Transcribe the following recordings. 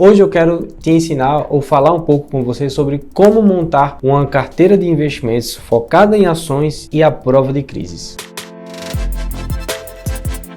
Hoje eu quero te ensinar ou falar um pouco com você sobre como montar uma carteira de investimentos focada em ações e à prova de crises.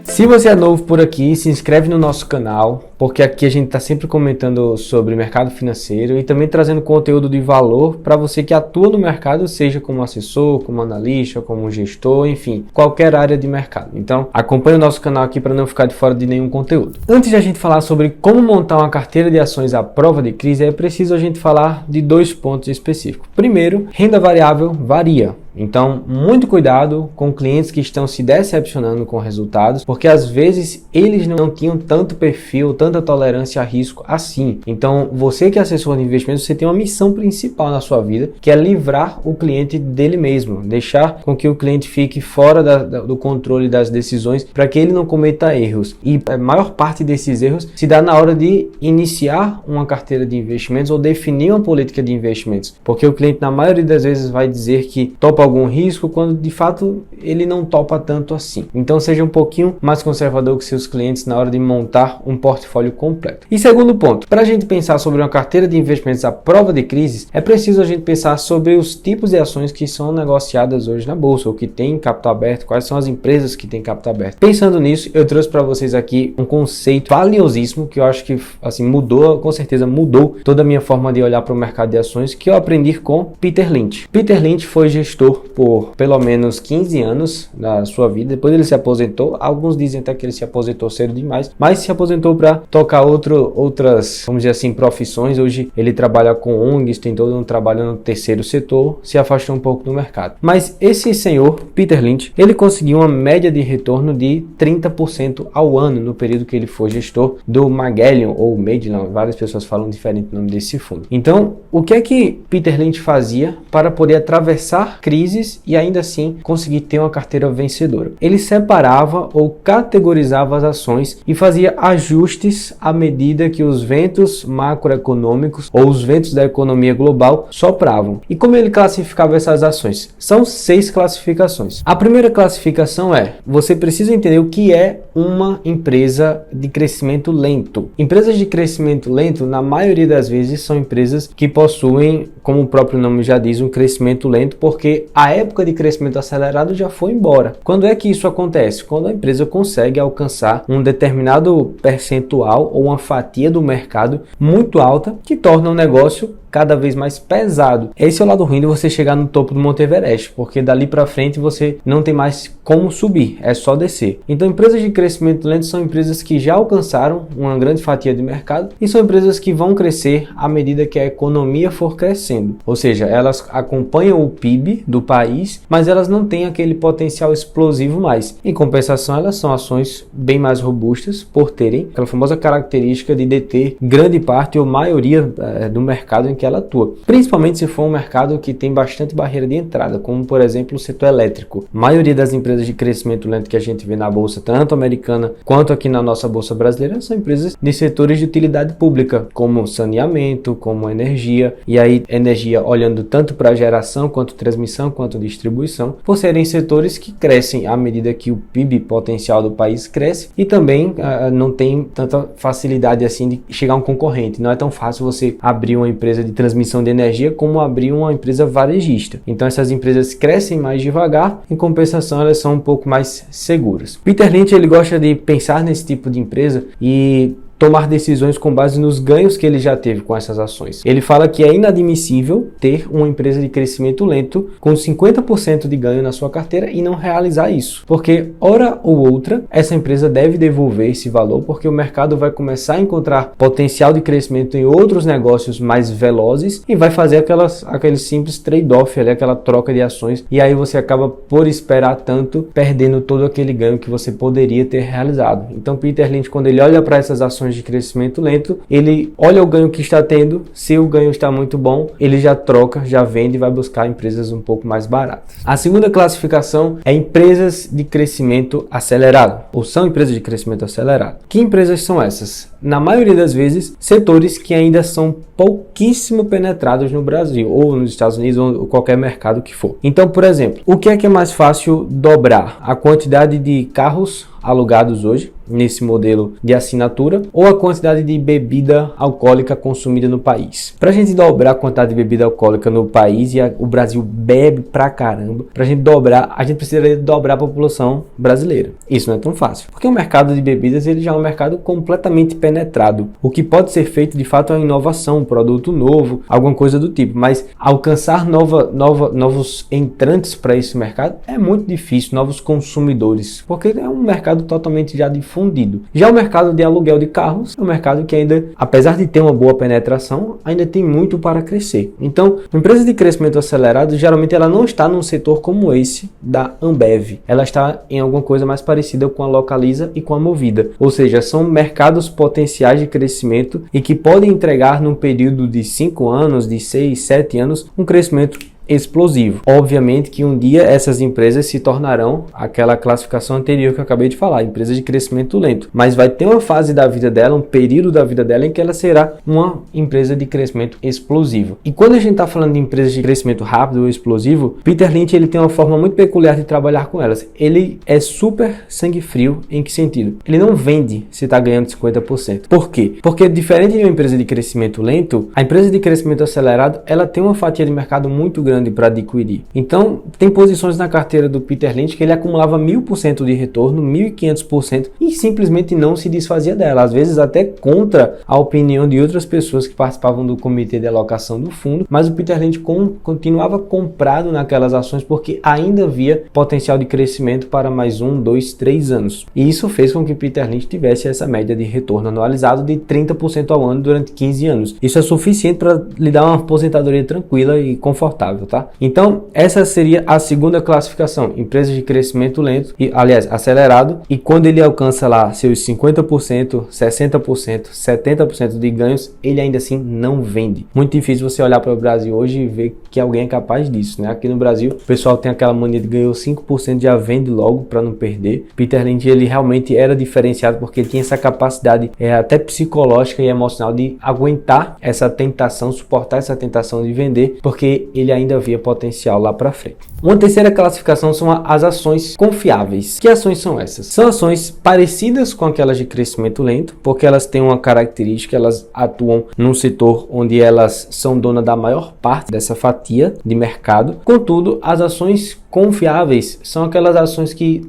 Se você é novo por aqui, se inscreve no nosso canal, porque aqui a gente está sempre comentando sobre mercado financeiro e também trazendo conteúdo de valor para você que atua no mercado, seja como assessor, como analista, como gestor, enfim, qualquer área de mercado. Então, acompanhe o nosso canal aqui para não ficar de fora de nenhum conteúdo. Antes de a gente falar sobre como montar uma carteira de ações à prova de crise, é preciso a gente falar de dois pontos específicos. Primeiro, renda variável varia. Então, muito cuidado com clientes que estão se decepcionando com resultados, porque às vezes eles não tinham tanto perfil, tanta tolerância a risco assim. Então, você que é assessor de investimentos, você tem uma missão principal na sua vida, que é livrar o cliente dele mesmo, deixar com que o cliente fique fora do controle das decisões, para que ele não cometa erros. E a maior parte desses erros se dá na hora de iniciar uma carteira de investimentos ou definir uma política de investimentos, porque o cliente na maioria das vezes vai dizer que topa algum risco, quando de fato ele não topa tanto assim. Então seja um pouquinho mais conservador com seus clientes na hora de montar um portfólio completo. E segundo ponto, para a gente pensar sobre uma carteira de investimentos à prova de crises, é preciso a gente pensar sobre os tipos de ações que são negociadas hoje na bolsa, ou que tem capital aberto, quais são as empresas que têm capital aberto. Pensando nisso, eu trouxe para vocês aqui um conceito valiosíssimo que eu acho que assim mudou, com certeza mudou toda a minha forma de olhar para o mercado de ações, que eu aprendi com Peter Lynch. Peter Lynch foi gestor por pelo menos 15 anos na sua vida. Depois ele se aposentou. Alguns dizem até que ele se aposentou cedo demais, mas se aposentou para tocar outras, vamos dizer assim, profissões. Hoje ele trabalha com ONGs, tem todo um trabalho no terceiro setor, se afastou um pouco do mercado. Mas esse senhor, Peter Lynch, ele conseguiu uma média de retorno de 30% ao ano no período que ele foi gestor do Magellan ou Magellan, várias pessoas falam diferente o nome desse fundo. Então, o que é que Peter Lynch fazia para poder atravessar crises e ainda assim conseguir ter uma carteira vencedora? Ele separava ou categorizava as ações e fazia ajustes à medida que os ventos macroeconômicos ou os ventos da economia global sopravam. E como ele classificava essas ações? São 6 classificações. A primeira classificação é: você precisa entender o que é uma empresa de crescimento lento. Empresas de crescimento lento, na maioria das vezes, são empresas que possuem, como o próprio nome já diz, um crescimento lento, porque a época de crescimento acelerado já foi embora. Quando é que isso acontece? Quando a empresa consegue alcançar um determinado percentual ou uma fatia do mercado muito alta, que torna o negócio cada vez mais pesado. Esse é o lado ruim de você chegar no topo do Monte Everest, porque dali para frente você não tem mais como subir, é só descer. Então, empresas de crescimento lento são empresas que já alcançaram uma grande fatia de mercado e são empresas que vão crescer à medida que a economia for crescendo. Ou seja, elas acompanham o PIB do país, mas elas não têm aquele potencial explosivo mais. Em compensação, elas são ações bem mais robustas por terem aquela famosa característica de deter grande parte ou maioria do mercado em que ela atua, principalmente se for um mercado que tem bastante barreira de entrada, como por exemplo o setor elétrico. A maioria das empresas de crescimento lento que a gente vê na bolsa, tanto americana quanto aqui na nossa bolsa brasileira, são empresas de setores de utilidade pública, como saneamento, como energia, e aí energia olhando tanto para geração, quanto transmissão, quanto distribuição, por serem setores que crescem à medida que o PIB potencial do país cresce e também não tem tanta facilidade assim de chegar um concorrente. Não é tão fácil você abrir uma empresa de transmissão de energia como abrir uma empresa varejista. Então essas empresas crescem mais devagar, em compensação elas são um pouco mais seguras. Peter Lynch, ele gosta de pensar nesse tipo de empresa e tomar decisões com base nos ganhos que ele já teve com essas ações. Ele fala que é inadmissível ter uma empresa de crescimento lento com 50% de ganho na sua carteira e não realizar isso, porque hora ou outra essa empresa deve devolver esse valor, porque o mercado vai começar a encontrar potencial de crescimento em outros negócios mais velozes e vai fazer aquele simples trade-off, aquela troca de ações, e aí você acaba por esperar tanto, perdendo todo aquele ganho que você poderia ter realizado. Então Peter Lynch, quando ele olha para essas ações de crescimento lento, ele olha o ganho que está tendo, se o ganho está muito bom, ele já troca, já vende e vai buscar empresas um pouco mais baratas. A segunda classificação é empresas de crescimento acelerado, ou são empresas de crescimento acelerado. Que empresas são essas? na maioria das vezes, setores que ainda são pouquíssimo penetrados no Brasil, ou nos Estados Unidos, ou qualquer mercado que for. Então, por exemplo, o que é mais fácil dobrar? A quantidade de carros alugados hoje, nesse modelo de assinatura, ou a quantidade de bebida alcoólica consumida no país. Para a gente dobrar a quantidade de bebida alcoólica no país, e o Brasil bebe pra caramba, para a gente dobrar, a gente precisaria dobrar a população brasileira. Isso não é tão fácil, porque o mercado de bebidas ele já é um mercado completamente penetrado. O que pode ser feito, de fato, é uma inovação, um produto novo, alguma coisa do tipo, mas alcançar novos entrantes para esse mercado é muito difícil, novos consumidores, porque é um mercado totalmente já difundido. Já o mercado de aluguel de carros é um mercado que ainda, apesar de ter uma boa penetração, ainda tem muito para crescer. Então, uma empresa de crescimento acelerado, geralmente ela não está num setor como esse da Ambev. Ela está em alguma coisa mais parecida com a Localiza e com a Movida. Ou seja, são mercados potenciais de crescimento e que podem entregar num período de 5 anos, de 6, 7 anos, um crescimento explosivo. Obviamente que um dia essas empresas se tornarão aquela classificação anterior que eu acabei de falar, empresa de crescimento lento, mas vai ter uma fase da vida dela, um período da vida dela em que ela será uma empresa de crescimento explosivo. E quando a gente está falando de empresas de crescimento rápido ou explosivo, Peter Lynch ele tem uma forma muito peculiar de trabalhar com elas. Ele é super sangue frio. Em que sentido? Ele não vende se está ganhando 50%. Por quê? Porque diferente de uma empresa de crescimento lento, a empresa de crescimento acelerado, ela tem uma fatia de mercado muito grande para adquirir. Então, tem posições na carteira do Peter Lynch que ele acumulava 1000% de retorno, 1500% e simplesmente não se desfazia dela, às vezes até contra a opinião de outras pessoas que participavam do comitê de alocação do fundo, mas o Peter Lynch continuava comprado naquelas ações porque ainda havia potencial de crescimento para mais 1, 2, 3 anos. E isso fez com que Peter Lynch tivesse essa média de retorno anualizado de 30% ao ano durante 15 anos. Isso é suficiente para lhe dar uma aposentadoria tranquila e confortável. Tá? Então, essa seria a segunda classificação, empresas de crescimento lento, aliás, acelerado, e quando ele alcança lá seus 50%, 60%, 70% de ganhos, ele ainda assim não vende. Muito difícil você olhar para o Brasil hoje e ver que alguém é capaz disso, né? Aqui no Brasil, o pessoal tem aquela mania de ganhar 5%, já vende logo para não perder. Peter Lynch, ele realmente era diferenciado porque tinha essa capacidade até psicológica e emocional de aguentar essa tentação, suportar essa tentação de vender, porque ele ainda via potencial lá para frente. Uma terceira classificação são as ações confiáveis. Que ações são essas? São ações parecidas com aquelas de crescimento lento, porque elas têm uma característica, elas atuam num setor onde elas são dona da maior parte dessa fatia de mercado. Contudo, as ações confiáveis são aquelas ações que,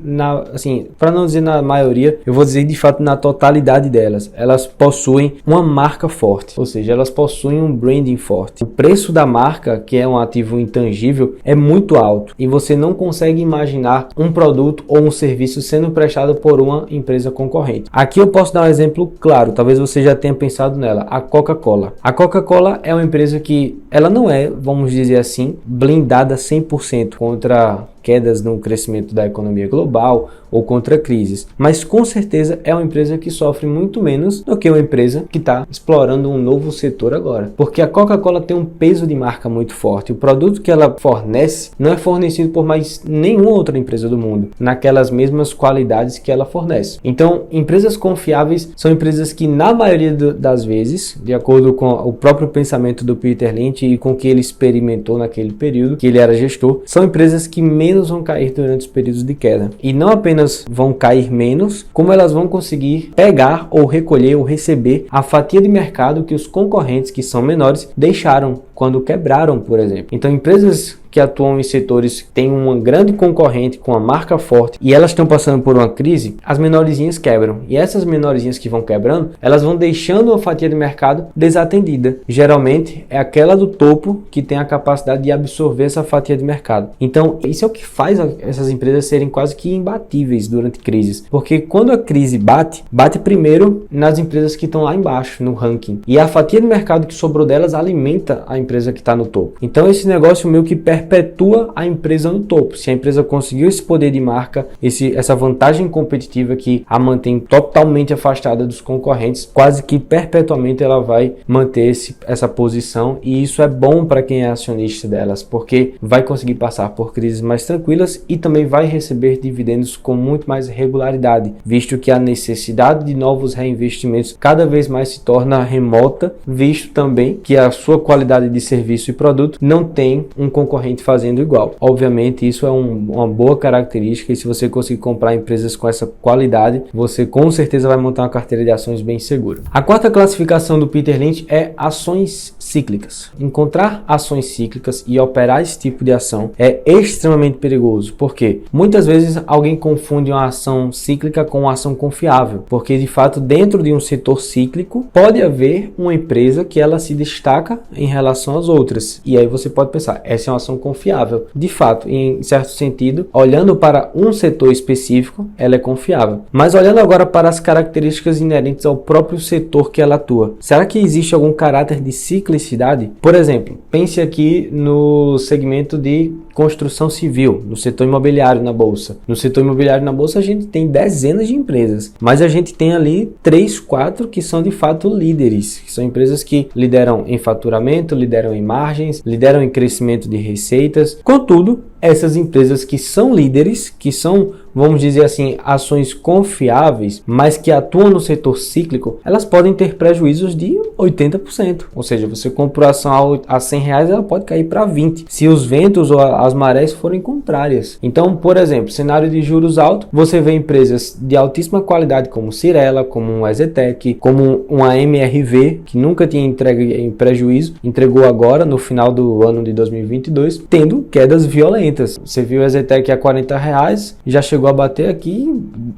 para não dizer na maioria, eu vou dizer de fato na totalidade delas, elas possuem uma marca forte, ou seja, elas possuem um branding forte. O preço da marca, que é um ativo intangível, é muito alto e você não consegue imaginar um produto ou um serviço sendo prestado por uma empresa concorrente. Aqui eu posso dar um exemplo claro, talvez você já tenha pensado nela, a Coca-Cola. A Coca-Cola é uma empresa que ela não é, vamos dizer assim, blindada 100% contra quedas no crescimento da economia global ou contra crises, mas com certeza é uma empresa que sofre muito menos do que uma empresa que está explorando um novo setor agora, porque a Coca-Cola tem um peso de marca muito forte. O produto que ela fornece não é fornecido por mais nenhuma outra empresa do mundo naquelas mesmas qualidades que ela fornece. Então, empresas confiáveis são empresas que, na maioria das vezes, de acordo com o próprio pensamento do Peter Lynch e com o que ele experimentou naquele período que ele era gestor, são empresas que menos vão cair durante os períodos de queda. E não apenas vão cair menos, como elas vão conseguir pegar ou recolher ou receber a fatia de mercado que os concorrentes, que são menores, deixaram quando quebraram, por exemplo. Então, empresas que atuam em setores que têm uma grande concorrente com uma marca forte e elas estão passando por uma crise, as menorzinhas quebram. E essas menorzinhas que vão quebrando, elas vão deixando uma fatia de mercado desatendida. Geralmente é aquela do topo que tem a capacidade de absorver essa fatia de mercado. Então, isso é o que faz essas empresas serem quase que imbatíveis durante crises. Porque quando a crise bate primeiro nas empresas que estão lá embaixo, no ranking. E a fatia de mercado que sobrou delas alimenta a empresa que está no topo. Então, esse negócio meio que perpétua perpetua a empresa no topo. Se a empresa conseguiu esse poder de marca, essa vantagem competitiva que a mantém totalmente afastada dos concorrentes, quase que perpetuamente ela vai manter essa posição, e isso é bom para quem é acionista delas, porque vai conseguir passar por crises mais tranquilas e também vai receber dividendos com muito mais regularidade, visto que a necessidade de novos reinvestimentos cada vez mais se torna remota, visto também que a sua qualidade de serviço e produto não tem um concorrente fazendo igual. Obviamente isso é uma boa característica, e se você conseguir comprar empresas com essa qualidade, você com certeza vai montar uma carteira de ações bem segura. A quarta classificação do Peter Lynch é ações cíclicas. Encontrar ações cíclicas e operar esse tipo de ação é extremamente perigoso, porque muitas vezes alguém confunde uma ação cíclica com uma ação confiável, porque de fato dentro de um setor cíclico pode haver uma empresa que ela se destaca em relação às outras, e aí você pode pensar, essa é uma ação confiável. De fato, em certo sentido, olhando para um setor específico, ela é confiável, mas olhando agora para as características inerentes ao próprio setor que ela atua, será que existe algum caráter de ciclicidade? Por exemplo, pense aqui no segmento de construção civil, no setor imobiliário na bolsa. No setor imobiliário na bolsa a gente tem dezenas de empresas, mas a gente tem ali 3, 4 que são de fato líderes, que são empresas que lideram em faturamento, lideram em margens, lideram em crescimento de receitas. Contudo, essas empresas que são líderes, que são, vamos dizer assim, ações confiáveis, mas que atuam no setor cíclico, elas podem ter prejuízos de 80%. Ou seja, você compra a ação a R$100, ela pode cair para 20, se os ventos ou as marés forem contrárias. Então, por exemplo, cenário de juros altos, você vê empresas de altíssima qualidade como Cyrela, como um EZTEC, como uma MRV, que nunca tinha entregue em prejuízo, entregou agora no final do ano de 2022, tendo quedas violentas. Você viu o EZTEC a R$40, já chegou a bater aqui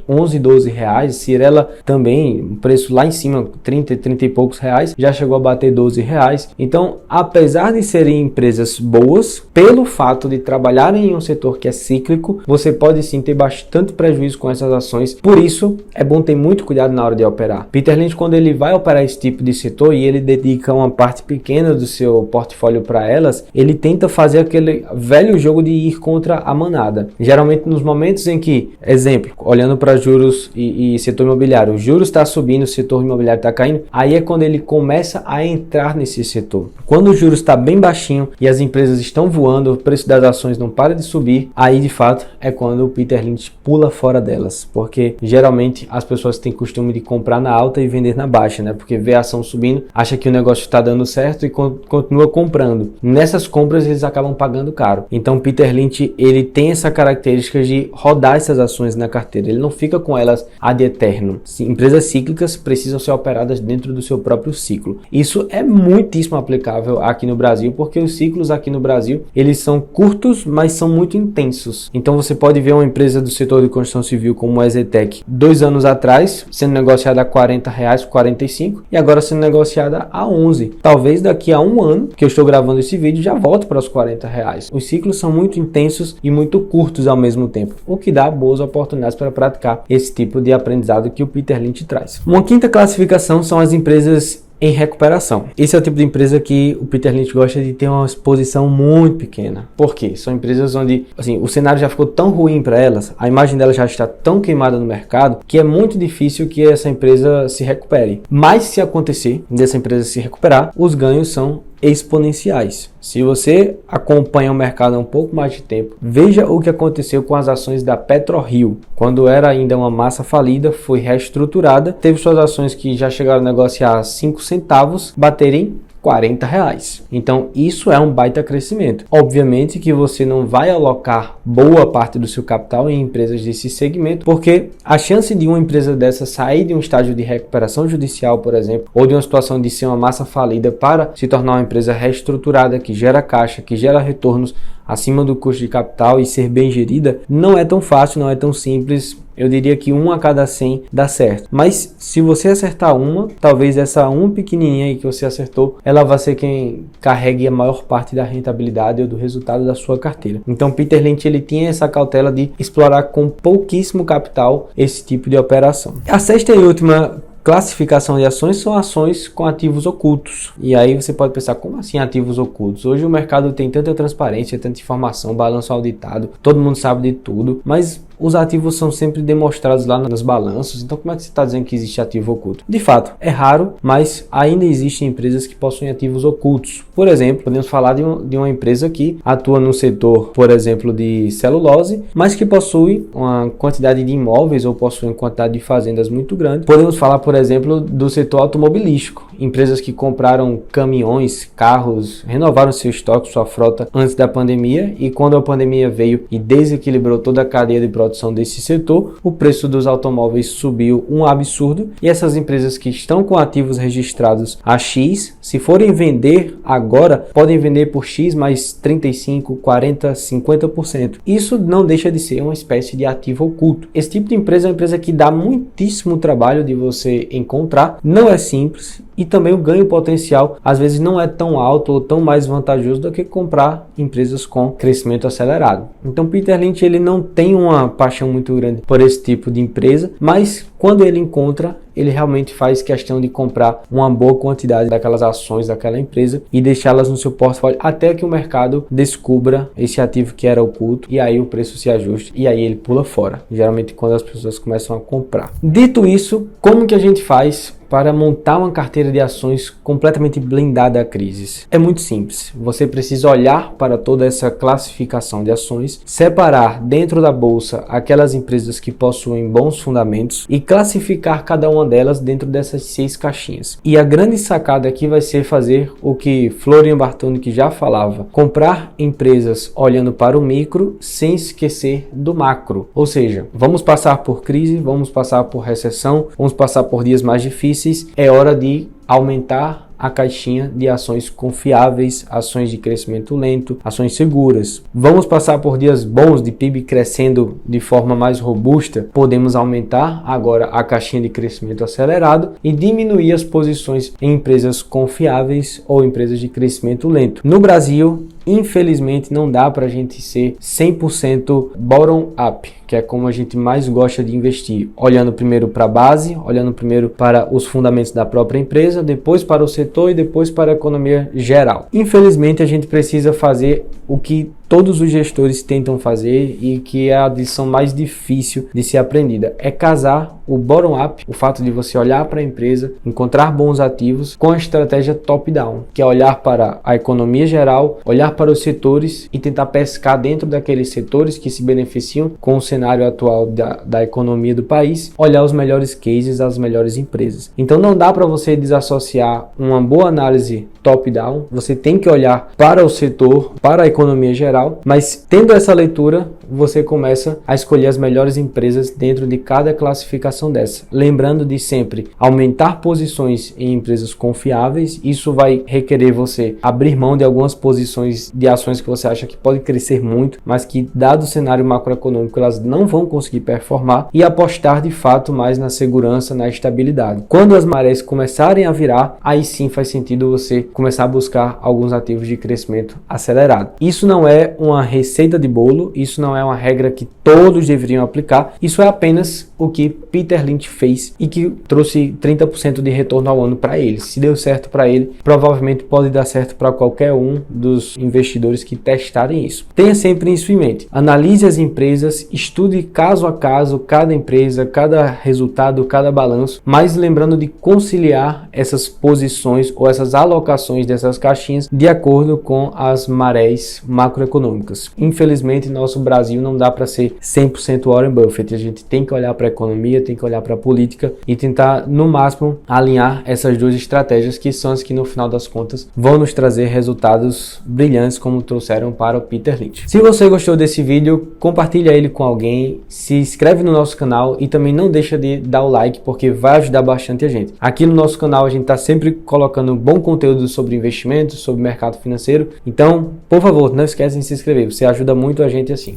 11, 12 reais. Cyrela também, um preço lá em cima, 30 e poucos reais, já chegou a bater 12 reais. Então, apesar de serem empresas boas, pelo fato de trabalharem em um setor que é cíclico, você pode sim ter bastante prejuízo com essas ações. Por isso, é bom ter muito cuidado na hora de operar. Peter Lynch, quando ele vai operar esse tipo de setor e ele dedica uma parte pequena do seu portfólio para elas, ele tenta fazer aquele velho jogo de ir contra a manada. Geralmente nos momentos em que, exemplo, olhando para juros e setor imobiliário, o juros está subindo, o setor imobiliário está caindo, aí é quando ele começa a entrar nesse setor. Quando o juros está bem baixinho e as empresas estão voando, o preço das ações não para de subir, aí de fato é quando o Peter Lynch pula fora delas, porque geralmente as pessoas têm costume de comprar na alta e vender na baixa, né? Porque vê a ação subindo, acha que o negócio está dando certo e continua comprando. Nessas compras eles acabam pagando caro. Então Peter Lynch, ele tem essa característica de rodar essas ações na carteira, ele não fica com elas ad eterno. Empresas cíclicas precisam ser operadas dentro do seu próprio ciclo. Isso é muitíssimo aplicável aqui no Brasil, porque os ciclos aqui no Brasil, eles são curtos, mas são muito intensos. Então você pode ver uma empresa do setor de construção civil como a EZTEC, 2 anos atrás, sendo negociada a R$40, 45, e agora sendo negociada a 11. Talvez daqui a um ano, que eu estou gravando esse vídeo, já volte para os R$40. Os ciclos são muito intensos e muito curtos ao mesmo tempo, o que dá boas oportunidades para praticar esse tipo de aprendizado que o Peter Lynch traz. Uma quinta classificação são as empresas em recuperação. Esse é o tipo de empresa que o Peter Lynch gosta de ter uma exposição muito pequena. Por quê? São empresas onde assim, o cenário já ficou tão ruim para elas, a imagem delas já está tão queimada no mercado, que é muito difícil que essa empresa se recupere. Mas se acontecer dessa empresa se recuperar, os ganhos são exponenciais. Se você acompanha o mercado há um pouco mais de tempo, veja o que aconteceu com as ações da PetroRio. Quando era ainda uma massa falida, foi reestruturada, teve suas ações que já chegaram a negociar a 5 centavos, baterem R$40. Então isso é um baita crescimento. Obviamente que você não vai alocar boa parte do seu capital em empresas desse segmento, porque a chance de uma empresa dessa sair de um estágio de recuperação judicial, por exemplo, ou de uma situação de ser uma massa falida para se tornar uma empresa reestruturada, que gera caixa, que gera retornos acima do custo de capital e ser bem gerida, não é tão fácil, não é tão simples. Eu diria que 1 a cada 100 dá certo. Mas se você acertar uma, talvez essa uma pequenininha aí que você acertou, ela vai ser quem carregue a maior parte da rentabilidade ou do resultado da sua carteira. Então Peter Lynch, ele tinha essa cautela de explorar com pouquíssimo capital esse tipo de operação. A sexta e última classificação de ações são ações com ativos ocultos. E aí você pode pensar, como assim ativos ocultos? Hoje o mercado tem tanta transparência, tanta informação, balanço auditado, todo mundo sabe de tudo, mas os ativos são sempre demonstrados lá nos balanços, então como é que você está dizendo que existe ativo oculto? De fato, é raro, mas ainda existem empresas que possuem ativos ocultos. Por exemplo, podemos falar de uma empresa que atua no setor, por exemplo, de celulose, mas que possui uma quantidade de imóveis ou possui uma quantidade de fazendas muito grande. Podemos falar, por exemplo, do setor automobilístico, empresas que compraram caminhões, carros, renovaram seu estoque, sua frota antes da pandemia, e quando a pandemia veio e desequilibrou toda a cadeia de produção desse setor, o preço dos automóveis subiu um absurdo, e essas empresas que estão com ativos registrados a X, se forem vender agora, podem vender por X mais 35, 40, 50%. Isso não deixa de ser uma espécie de ativo oculto. Esse tipo de empresa é uma empresa que dá muitíssimo trabalho de você encontrar, não é simples, e também o ganho potencial às vezes não é tão alto ou tão mais vantajoso do que comprar empresas com crescimento acelerado. Então Peter Lynch ele não tem uma paixão muito grande por esse tipo de empresa, mas quando ele encontra, ele realmente faz questão de comprar uma boa quantidade daquelas ações daquela empresa e deixá-las no seu portfólio até que o mercado descubra esse ativo que era oculto, e aí o preço se ajuste e aí ele pula fora, geralmente quando as pessoas começam a comprar. Dito isso, como que a gente faz para montar uma carteira de ações completamente blindada a crises? É muito simples. Você precisa olhar para toda essa classificação de ações, separar dentro da bolsa aquelas empresas que possuem bons fundamentos e classificar cada uma delas dentro dessas 6 caixinhas. E a grande sacada aqui vai ser fazer o que Florian Bartonic já falava: comprar empresas olhando para o micro sem esquecer do macro. Ou seja, vamos passar por crise, vamos passar por recessão, vamos passar por dias mais difíceis, é hora de aumentar a caixinha de ações confiáveis, ações de crescimento lento, ações seguras. Vamos passar por dias bons de PIB crescendo de forma mais robusta, podemos aumentar agora a caixinha de crescimento acelerado e diminuir as posições em empresas confiáveis ou empresas de crescimento lento. No Brasil, infelizmente, não dá para a gente ser 100% bottom up, que é como a gente mais gosta de investir, olhando primeiro para a base, olhando primeiro para os fundamentos da própria empresa, depois para o setor e depois para a economia geral. Infelizmente, a gente precisa fazer o que todos os gestores tentam fazer e que é a lição mais difícil de ser aprendida, é casar o bottom-up, o fato de você olhar para a empresa, encontrar bons ativos, com a estratégia top-down, que é olhar para a economia geral, olhar para os setores e tentar pescar dentro daqueles setores que se beneficiam com o cenário atual da economia do país, olhar os melhores cases, as melhores empresas. Então não dá para você desassociar uma boa análise top-down, você tem que olhar para o setor, para a economia geral, mas tendo essa leitura, você começa a escolher as melhores empresas dentro de cada classificação dessa. Lembrando de sempre aumentar posições em empresas confiáveis, isso vai requerer você abrir mão de algumas posições de ações que você acha que pode crescer muito, mas que dado o cenário macroeconômico elas não vão conseguir performar, e apostar de fato mais na segurança, na estabilidade. Quando as marés começarem a virar, aí sim faz sentido você começar a buscar alguns ativos de crescimento acelerado. Isso não é uma receita de bolo, isso não é uma regra que todos deveriam aplicar, isso é apenas o que Peter Lynch fez e que trouxe 30% de retorno ao ano para ele. Se deu certo para ele, provavelmente pode dar certo para qualquer um dos investidores que testarem isso. Tenha sempre isso em mente. Analise as empresas, estude caso a caso cada empresa, cada resultado, cada balanço, mas lembrando de conciliar essas posições ou essas alocações dessas caixinhas de acordo com as marés macroeconômicas. Infelizmente, nosso Brasil não dá para ser 100% Warren Buffett. A gente tem que olhar para a economia, tem que olhar para a política e tentar, no máximo, alinhar essas duas estratégias que são as que, no final das contas, vão nos trazer resultados brilhantes como trouxeram para o Peter Lynch. Se você gostou desse vídeo, compartilha ele com alguém, se inscreve no nosso canal e também não deixa de dar o like, porque vai ajudar bastante a gente. Aqui no nosso canal a gente está sempre colocando bom conteúdo sobre investimentos, sobre mercado financeiro, então, por favor, não esquece de se inscrever, você ajuda muito a gente assim.